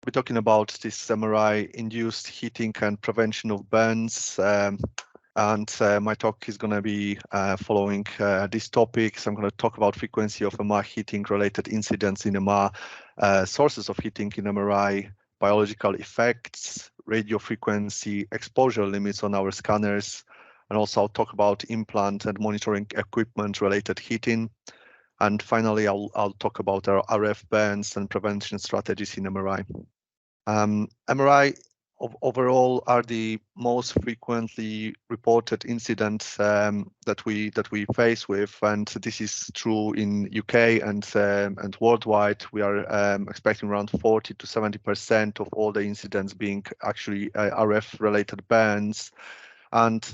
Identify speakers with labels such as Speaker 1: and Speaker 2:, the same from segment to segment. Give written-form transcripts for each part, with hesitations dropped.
Speaker 1: We're talking about this MRI-induced heating and prevention of burns. My talk is going to be following these topics. I'm going to talk about frequency of MR heating-related incidents in MR, sources of heating in MRI, biological effects, radio frequency, exposure limits on our scanners, and also I'll talk about implant and monitoring equipment-related heating. And finally, I'll talk about our RF burns and prevention strategies in MRI. MRI overall are the most frequently reported incidents that we face with, and this is true in UK and worldwide. We are expecting around 40 to 70% of all the incidents being actually RF related burns, and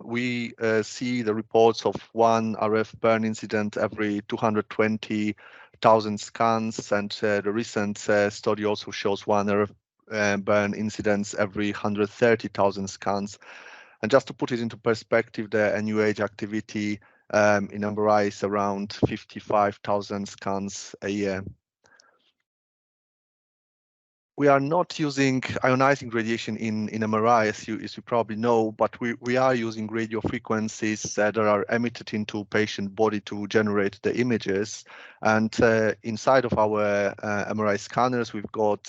Speaker 1: we see the reports of one RF burn incident every 220,000 scans, and the recent study also shows one RF burn incidents every 130,000 scans. And just to put it into perspective, the NUH activity in MRI is around 55,000 scans a year. We are not using ionizing radiation in MRI, as you probably know, but we are using radio frequencies that are emitted into patient body to generate the images. And inside of our MRI scanners, we've got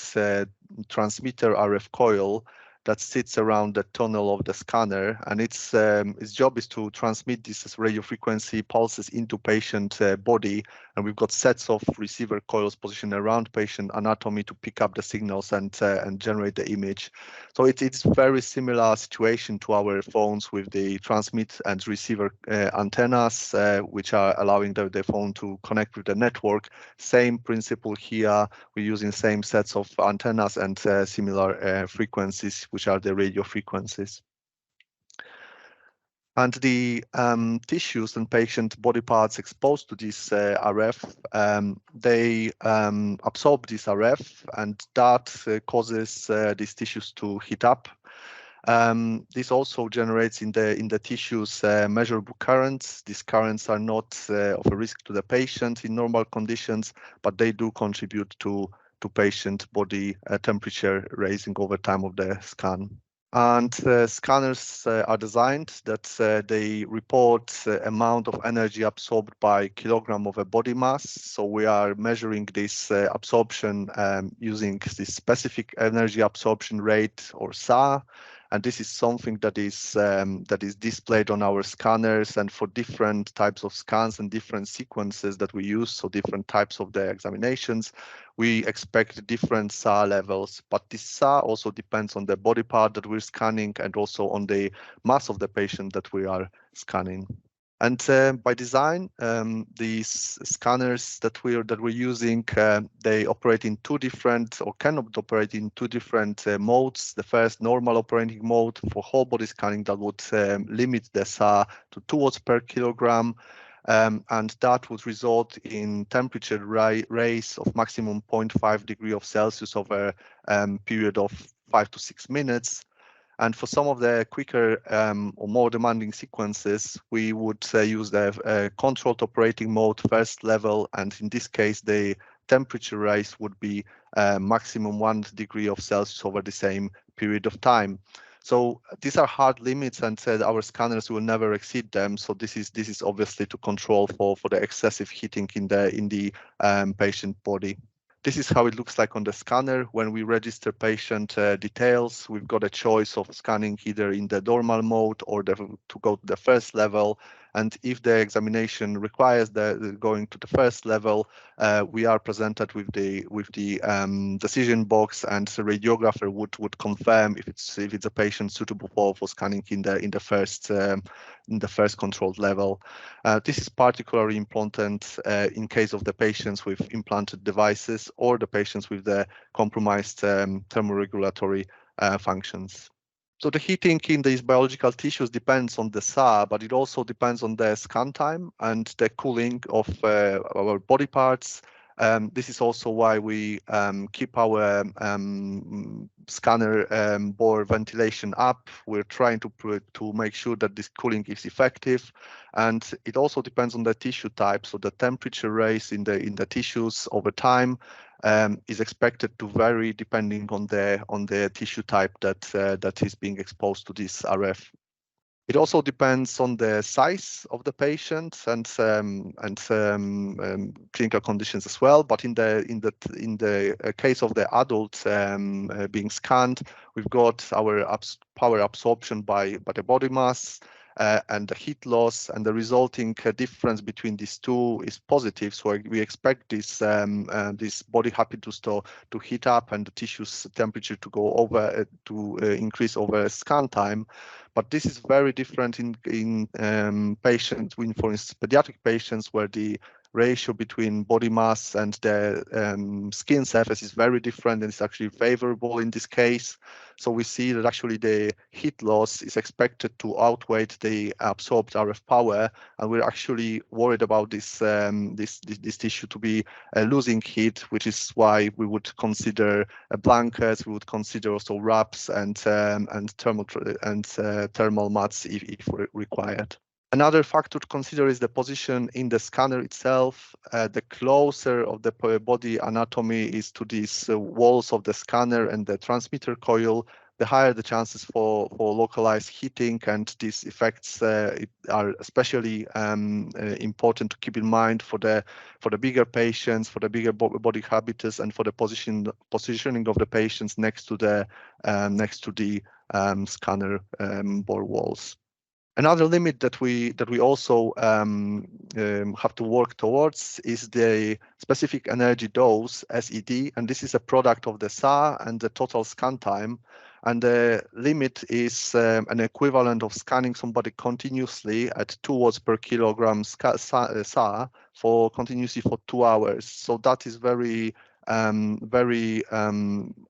Speaker 1: transmitter RF coil that sits around the tunnel of the scanner, and its job is to transmit these radio frequency pulses into patient body. And we've got sets of receiver coils positioned around patient anatomy to pick up the signals and generate the image. So it's very similar situation to our phones with the transmit and receiver antennas, which are allowing the phone to connect with the network. Same principle here. We're using same sets of antennas and similar frequencies, which are the radio frequencies. And the tissues and patient body parts exposed to this RF, they absorb this RF, and that causes these tissues to heat up. This also generates in the tissues measurable currents. These currents are not of a risk to the patient in normal conditions, but they do contribute to patient body temperature raising over time of the scan. And scanners are designed that they report amount of energy absorbed by kilogram of a body mass. So we are measuring this absorption using this specific energy absorption rate, or SA. And this is something that is displayed on our scanners, and for different types of scans and different sequences that we use, so different types of the examinations, we expect different SA levels. But this SA also depends on the body part that we're scanning and also on the mass of the patient that we are scanning. And by design, these scanners that we're using, they operate in two different, or can operate in two different modes. The first, normal operating mode for whole body scanning, that would limit the SA to 2 watts per kilogram, and that would result in temperature rise of maximum 0.5 degrees of Celsius over a period of 5 to 6 minutes. And for some of the quicker or more demanding sequences, we would use the controlled operating mode, first level, and in this case, the temperature rise would be maximum 1 degree of Celsius over the same period of time. So these are hard limits, and our scanners will never exceed them. So this is obviously to control for the excessive heating in the patient body. This is how it looks like on the scanner. When we register patient details, we've got a choice of scanning either in the normal mode or to go to the first level. And if the examination requires going to the first level, we are presented with the decision box, and the radiographer would confirm if it's a patient suitable for scanning in the first controlled level. This is particularly important in case of the patients with implanted devices or the patients with the compromised thermoregulatory functions. So the heating in these biological tissues depends on the SA, but it also depends on the scan time and the cooling of our body parts. This is also why we keep our scanner bore ventilation up. We're trying to make sure that this cooling is effective, and it also depends on the tissue type. So the temperature raise in the tissues over time is expected to vary depending on the tissue type that is being exposed to this RF. It also depends on the size of the patient and clinical conditions as well. But in the case of the adult being scanned, we've got our power absorption by the body mass and the heat loss, and the resulting difference between these two is positive. So we expect this body habitus to heat up and the tissue's temperature to go over to increase over scan time. But this is very different in patients, for instance, pediatric patients, where the ratio between body mass and the skin surface is very different, and it's actually favorable in this case. So we see that actually the heat loss is expected to outweigh the absorbed RF power, and we're actually worried about this tissue to be losing heat, which is why we would consider blankets, we would consider also wraps and thermal mats if required. Another factor to consider is the position in the scanner itself. The closer of the body anatomy is to these walls of the scanner and the transmitter coil, the higher the chances for localized heating, and these effects are especially important to keep in mind for the bigger patients, for the bigger body habitus, and for the positioning of the patients next to the scanner bore walls. Another limit that we also have to work towards is the specific energy dose, SED, and this is a product of the SA and the total scan time. And the limit is an equivalent of scanning somebody continuously at 2 watts per kilogram SA for continuously for 2 hours. So that is very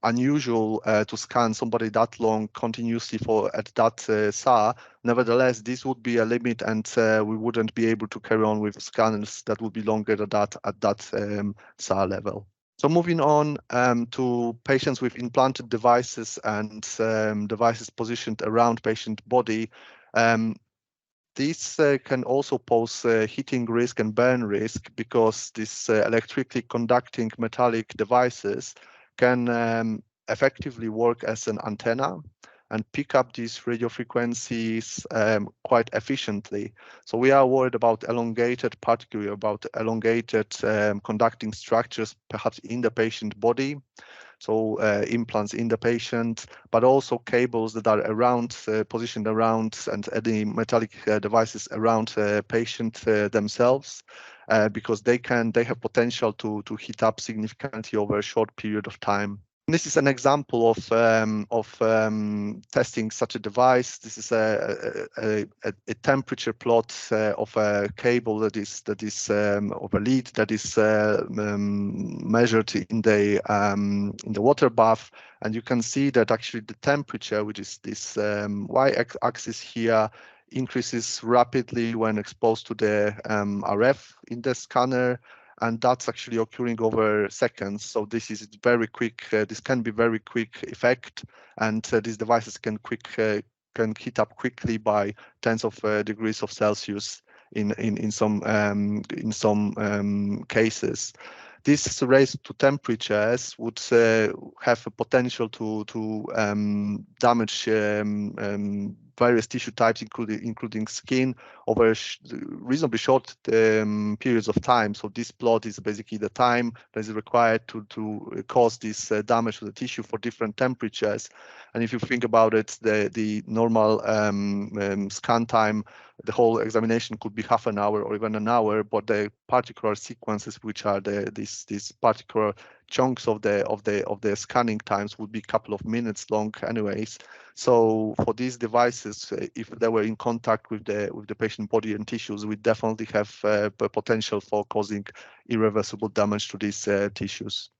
Speaker 1: unusual to scan somebody that long continuously at that SA. Nevertheless, this would be a limit, and we wouldn't be able to carry on with scanners that would be longer than that at that SA level. So moving on to patients with implanted devices and devices positioned around patient body. These can also pose heating risk and burn risk, because these electrically conducting metallic devices can effectively work as an antenna and pick up these radio frequencies quite efficiently. So we are worried about particularly about elongated conducting structures, perhaps in the patient body. So implants in the patient, but also cables that are positioned around, and any metallic devices around patient themselves, because they have potential to heat up significantly over a short period of time. This is an example of testing such a device. This is a temperature plot of a cable that is of a lead that is measured in the water bath, and you can see that actually the temperature, which is this y-axis here, increases rapidly when exposed to the RF in the scanner. And that's actually occurring over seconds. So this is very quick. This can be very quick effect, and these devices can heat up quickly by tens of degrees of Celsius in some cases. This raised to temperatures would have a potential to damage various tissue types, including skin, over reasonably short periods of time. So this plot is basically the time that is required to cause this damage to the tissue for different temperatures. And if you think about it, the normal scan time, the whole examination could be half an hour or even an hour, but the particular sequences, which are these particular chunks of the scanning times, would be a couple of minutes long anyways. So for these devices, if they were in contact with the patient body and tissues, we definitely have potential for causing irreversible damage to these tissues.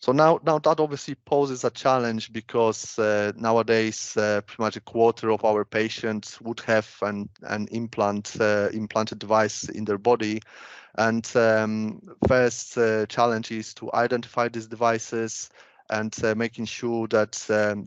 Speaker 1: So now that obviously poses a challenge, because nowadays pretty much a quarter of our patients would have an implanted device in their body. And first challenge is to identify these devices and making sure that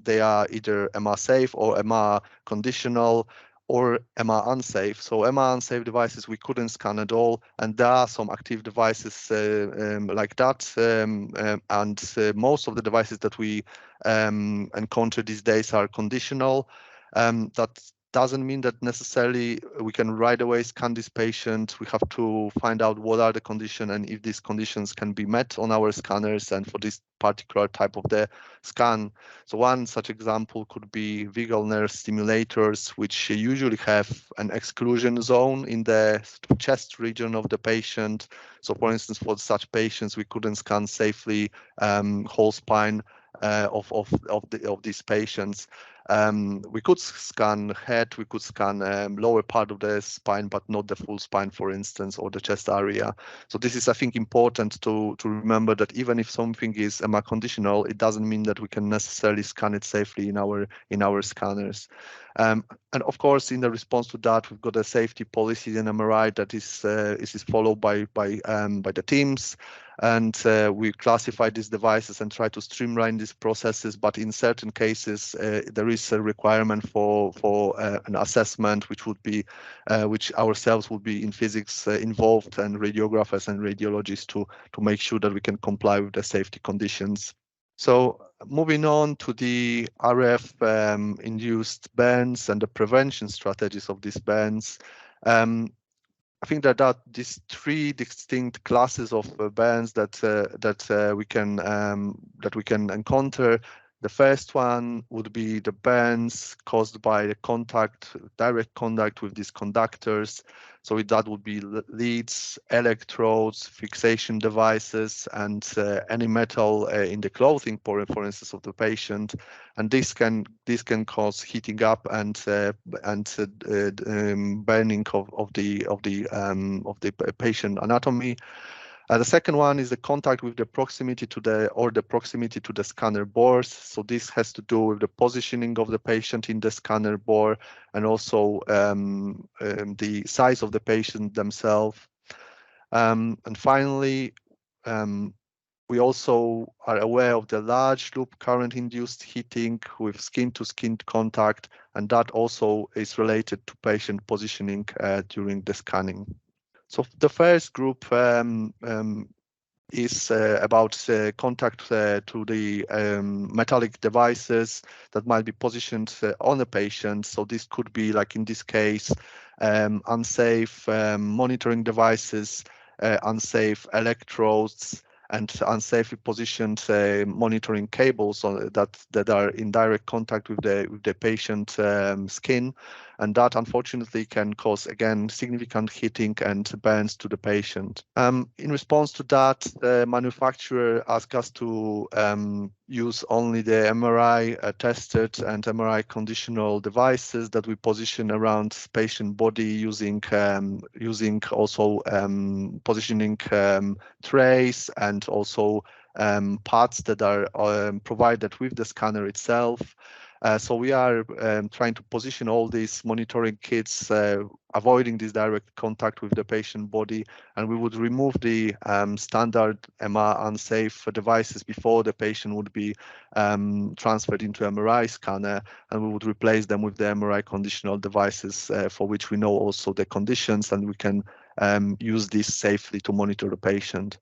Speaker 1: they are either MR safe or MR conditional or MR unsafe. So MR unsafe devices we couldn't scan at all, and there are some active devices like that, and most of the devices that we encounter these days are conditional. That doesn't mean that necessarily we can right away scan this patient. We have to find out what are the conditions and if these conditions can be met on our scanners and for this particular type of the scan. So one such example could be vagal nerve stimulators, which usually have an exclusion zone in the chest region of the patient. So for instance, for such patients, we couldn't scan safely whole spine of these patients. We could scan head, we could scan lower part of the spine, but not the full spine, for instance, or the chest area. So this is, I think, important to remember that even if something is MR conditional, it doesn't mean that we can necessarily scan it safely in our scanners. And of course, in the response to that, we've got a safety policy in MRI that is followed by the teams. And we classify these devices and try to streamline these processes. But in certain cases, there is a requirement for an assessment, which ourselves would be in physics involved, and radiographers and radiologists to make sure that we can comply with the safety conditions. So moving on to the RF induced burns and the prevention strategies of these burns. I think that these three distinct classes of burns that we can encounter. The first one would be the burns caused by the direct contact with these conductors. So that would be leads, electrodes, fixation devices, and any metal in the clothing, for instance, of the patient. And this can cause heating up and burning of the patient anatomy. The second one is the contact with the proximity to the scanner bores. So this has to do with the positioning of the patient in the scanner bore and also the size of the patient themselves. And finally, we also are aware of the large loop current induced heating with skin-to-skin contact, and that also is related to patient positioning during the scanning. So the first group is about contact to the metallic devices that might be positioned on the patient. So this could be, like in this case, unsafe monitoring devices, unsafe electrodes, and unsafely positioned monitoring cables that are in direct contact with the patient skin, and that unfortunately can cause, again, significant heating and burns to the patient. In response to that, the manufacturer asked us to use only the MRI tested and MRI conditional devices that we position around patient body using also positioning trays and also parts that are provided with the scanner itself. So we are trying to position all these monitoring kits, avoiding this direct contact with the patient body, and we would remove the standard MR unsafe devices before the patient would be transferred into MRI scanner, and we would replace them with the MRI conditional devices for which we know also the conditions, and we can use this safely to monitor the patient.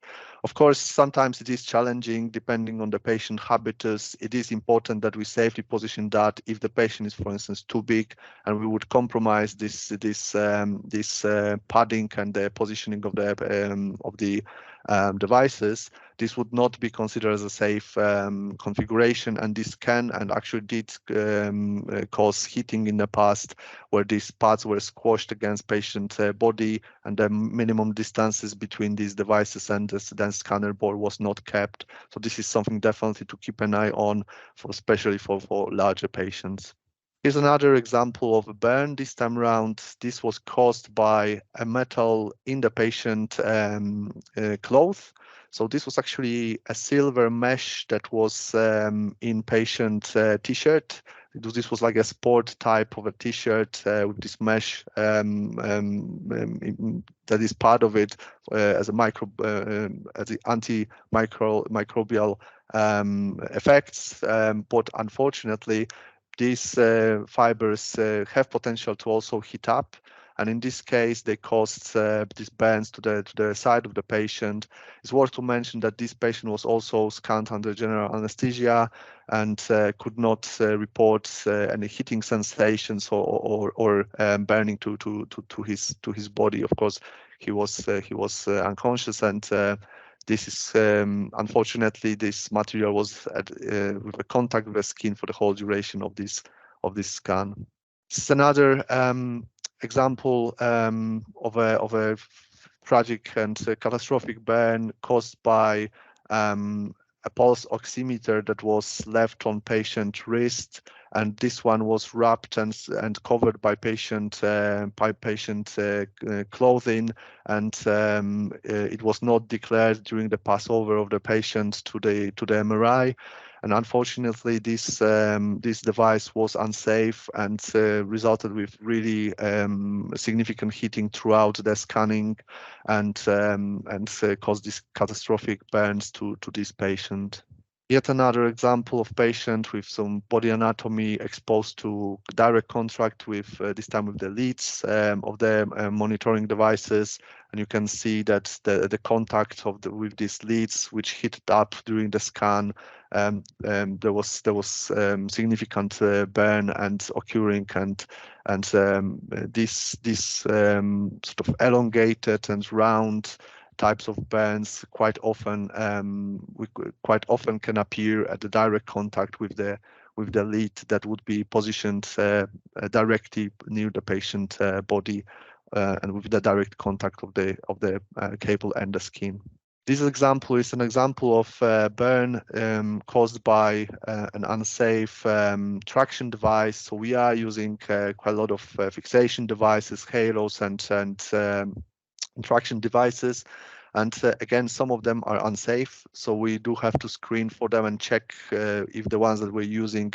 Speaker 1: Of course, sometimes it is challenging depending on the patient habitus. It is important that we safely position that if the patient is, for instance, too big, and we would compromise this padding and the positioning of the devices, this would not be considered as a safe configuration, and this can and actually did cause heating in the past, where these parts were squashed against patient body, and the minimum distances between these devices and the scanner board was not kept. So this is something definitely to keep an eye on, especially for larger patients. Here's another example of a burn. This time around, this was caused by a metal in the patient cloth. So this was actually a silver mesh that was in patient t-shirt, This was like a sport type of a T-shirt with this mesh that is part of it as a as the antimicrobial effects, but unfortunately these fibers have potential to also heat up, and in this case they caused these burns to the side of the patient. It's worth to mention that this patient was also scanned under general anesthesia and could not report any heating sensations or burning to his body. Of course, he was unconscious, and this is unfortunately this material was with a contact with the skin for the whole duration of this scan. This is another example of a tragic and catastrophic burn caused by a pulse oximeter that was left on patient wrist, and this one was wrapped and covered by patient clothing, and it was not declared during the passover of the patient to the MRI. And unfortunately, this device was unsafe and resulted with really significant heating throughout the scanning, and caused these catastrophic burns to this patient. Yet another example of patient with some body anatomy exposed to direct contact with this time with the leads of the monitoring devices, and you can see that the contact with these leads, which heated up during the scan, there was significant burn and occurring, and this sort of elongated and round types of burns quite often can appear at the direct contact with the lead that would be positioned directly near the patient body and with the direct contact of the cable and the skin. This example is an example of burn caused by an unsafe traction device. So we are using quite a lot of fixation devices, halos, and traction devices, and again, some of them are unsafe, so we do have to screen for them and check if the ones that we're using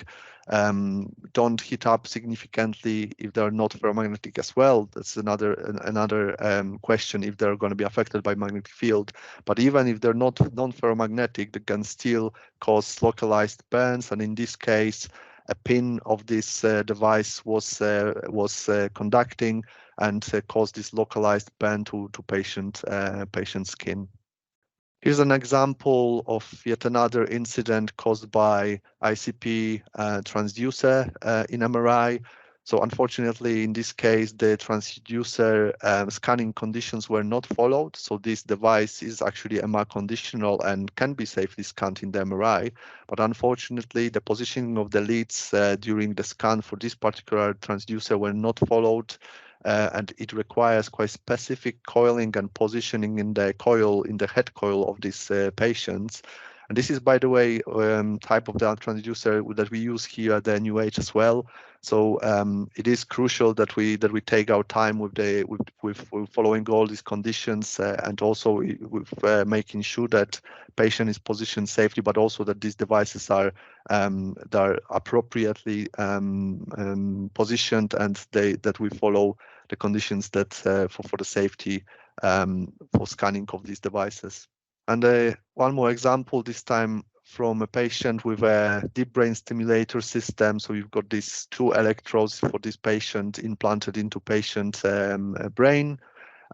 Speaker 1: don't heat up significantly, if they're not ferromagnetic as well. That's another question, if they're going to be affected by magnetic field. But even if they're not non-ferromagnetic, they can still cause localized burns, and in this case a pin of this device was conducting and caused this localized burn to patient skin. Here's an example of yet another incident caused by ICP transducer in MRI. So unfortunately, in this case, the transducer scanning conditions were not followed. So this device is actually MR conditional and can be safely scanned in the MRI. But unfortunately, the positioning of the leads during the scan for this particular transducer were not followed. And it requires quite specific coiling and positioning in the head coil of these patients. And this is, by the way, type of the transducer that we use here at the NUH as well. So it is crucial that we take our time with following all these conditions and also with making sure that patient is positioned safely, but also that these devices are appropriately positioned, and that we follow the conditions that for the safety for scanning of these devices. And one more example, this time from a patient with a deep brain stimulator system. So you've got these two electrodes for this patient implanted into patient brain.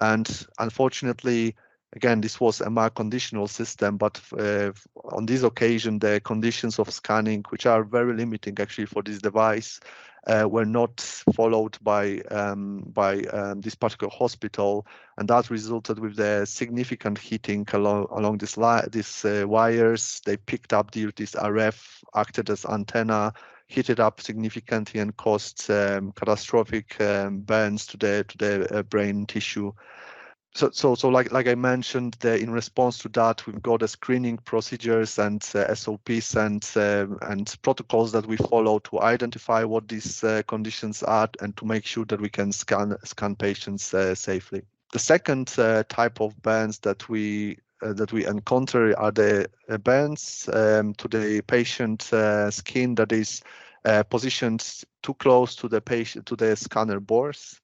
Speaker 1: And unfortunately, again, this was a MR conditional system, but on this occasion, the conditions of scanning, which are very limiting actually for this device, were not followed by this particular hospital, and that resulted with the significant heating along this wires. They picked up this RF, acted as antenna, heated up significantly, and caused catastrophic burns to the brain tissue. So like I mentioned, in response to that, we've got a screening procedures and SOPs and protocols that we follow to identify what these conditions are and to make sure that we can scan patients safely. The second type of burns that we encounter are the burns to the patient skin that is positioned too close to the patient, to the scanner bores.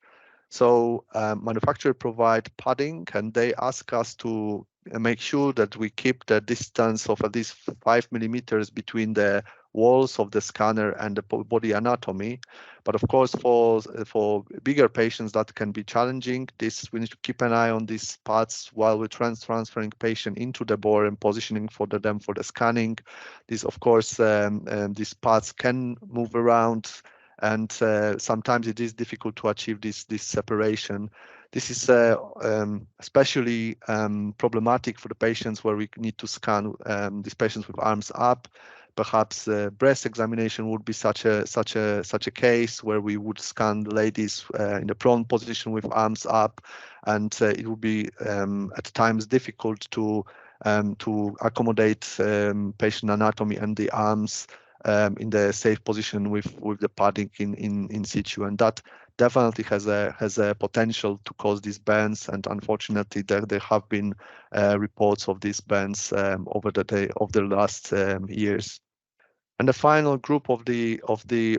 Speaker 1: So manufacturer provide padding, and they ask us to make sure that we keep the distance of at least 5 millimeters between the walls of the scanner and the body anatomy. But of course, for bigger patients, that can be challenging. We need to keep an eye on these parts while we're transferring patient into the bore and positioning for them for the scanning. These, of course, these parts can move around, and sometimes it is difficult to achieve this separation. This is especially problematic for the patients where we need to scan these patients with arms up. Perhaps breast examination would be such a case where we would scan the ladies in the prone position with arms up, and it would be at times difficult to accommodate patient anatomy and the arms in the safe position with the padding in situ, and that definitely has a potential to cause these burns. And unfortunately, there have been reports of these burns over the last years. And the final group of the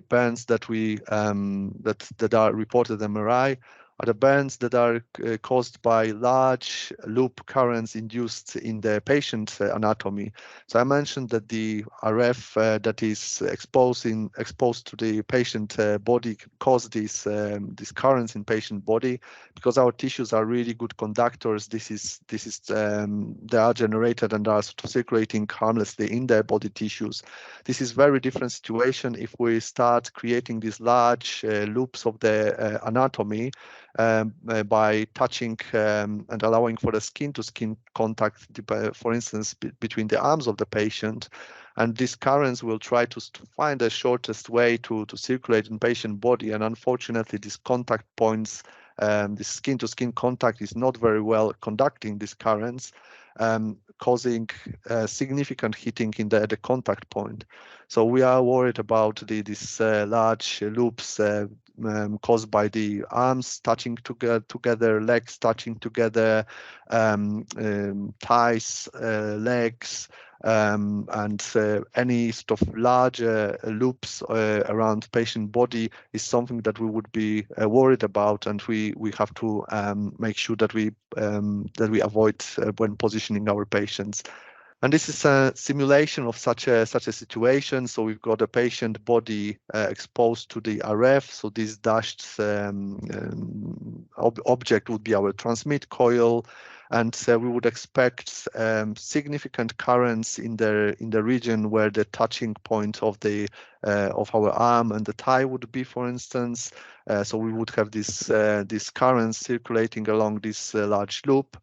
Speaker 1: burns that that are reported MRI are the burns that are caused by large loop currents induced in the patient anatomy. So I mentioned that the RF that is exposed to the patient body cause these currents in patient body. Because our tissues are really good conductors, they are generated and are circulating harmlessly in their body tissues. This is very different situation if we start creating these large loops of the anatomy by touching and allowing for the skin-to-skin contact, for instance, between the arms of the patient. And these currents will try to find the shortest way to circulate in patient body. And unfortunately, these contact points, this skin-to-skin contact is not very well conducting these currents, causing significant heating in the contact point. So we are worried about these large loops caused by the arms touching together, legs touching together, thighs, legs, and any sort of larger loops around patient body is something that we would be worried about, and we have to make sure that we avoid when positioning our patients. And this is a simulation of such a situation. So we've got a patient body exposed to the RF. So this dashed object would be our transmit coil, and we would expect significant currents in the region where the touching point of our arm and the thigh would be, for instance. So we would have these currents circulating along this large loop.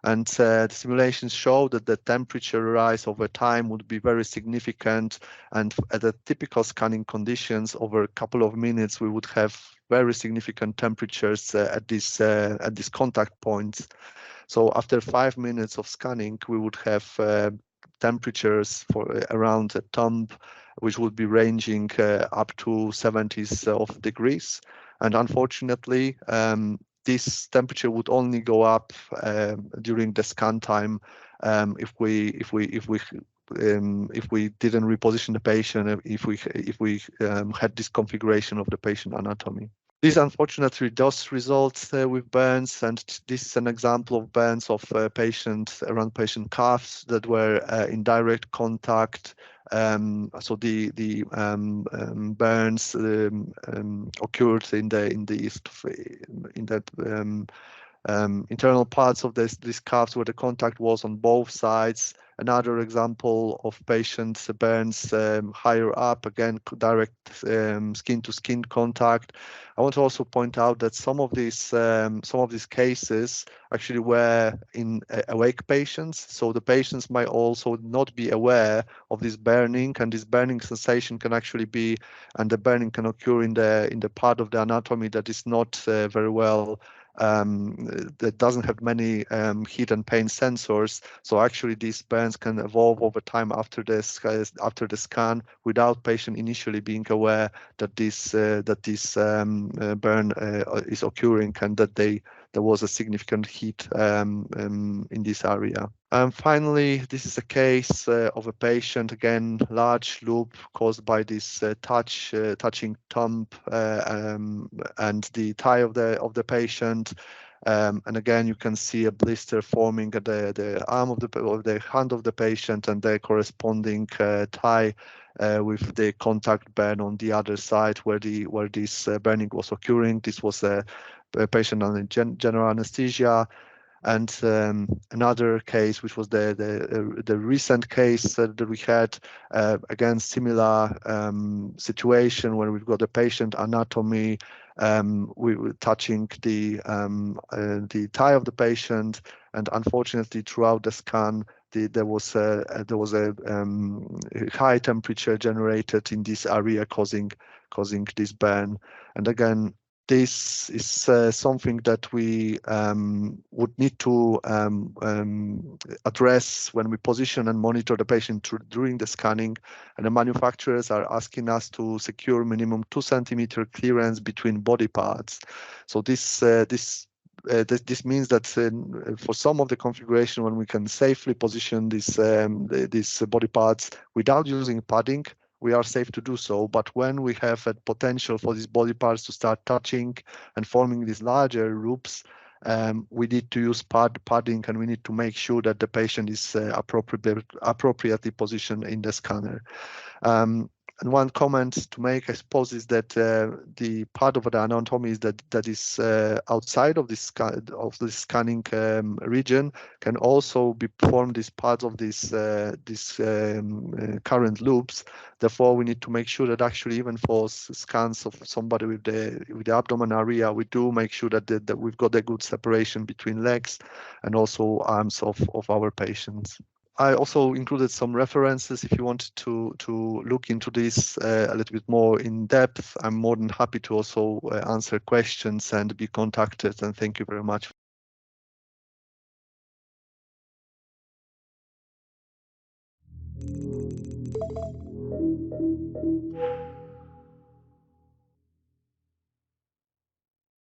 Speaker 1: And the simulations show that the temperature rise over time would be very significant. And at the typical scanning conditions, over a couple of minutes, we would have very significant temperatures at these contact points. So after 5 minutes of scanning, we would have temperatures for around a thumb, which would be ranging up to 70s of degrees. And unfortunately, this temperature would only go up during the scan time if we didn't reposition the patient, if we had this configuration of the patient anatomy. This unfortunately does result with burns, and this is an example of burns of patients around patient calves that were in direct contact. So the burns occurred in that internal parts of these calves where the contact was on both sides. Another example of patients burns higher up, again direct skin-to-skin contact. I want to also point out that some of these cases actually were in awake patients, so the patients might also not be aware of this burning, and this burning sensation can actually be, and the burning can occur in the part of the anatomy that is not very well, that doesn't have many heat and pain sensors. So actually these burns can evolve over time after the scan without patient initially being aware that this burn is occurring, and that they there was a significant heat in this area. Finally, this is a case of a patient, again, large loop caused by this touching thumb and the thigh of the patient. And again, you can see a blister forming at the arm of the hand of the patient, and the corresponding thigh with the contact burn on the other side where this burning was occurring. This was a patient under general anesthesia. And another case, which was the recent case that we had, again, similar situation where we've got the patient anatomy. We were touching the thigh of the patient, and unfortunately, throughout the scan, there was a high temperature generated in this area, causing this burn. And again, this is something that we would need to address when we position and monitor the patient during the scanning. And the manufacturers are asking us to secure minimum 2 centimeter clearance between body parts. So this means that for some of the configuration, when we can safely position these body parts without using padding, we are safe to do so. But when we have a potential for these body parts to start touching and forming these larger loops, we need to use padding, and we need to make sure that the patient is appropriately positioned in the scanner. And one comment to make, I suppose, is that the part of the anatomy is that is outside of this scanning region can also be formed as part of this current loops. Therefore, we need to make sure that actually, even for scans of somebody with the abdomen area, we do make sure that we've got a good separation between legs and also arms of our patients. I also included some references if you wanted to look into this a little bit more in depth. I'm more than happy to also answer questions and be contacted, and thank you very much.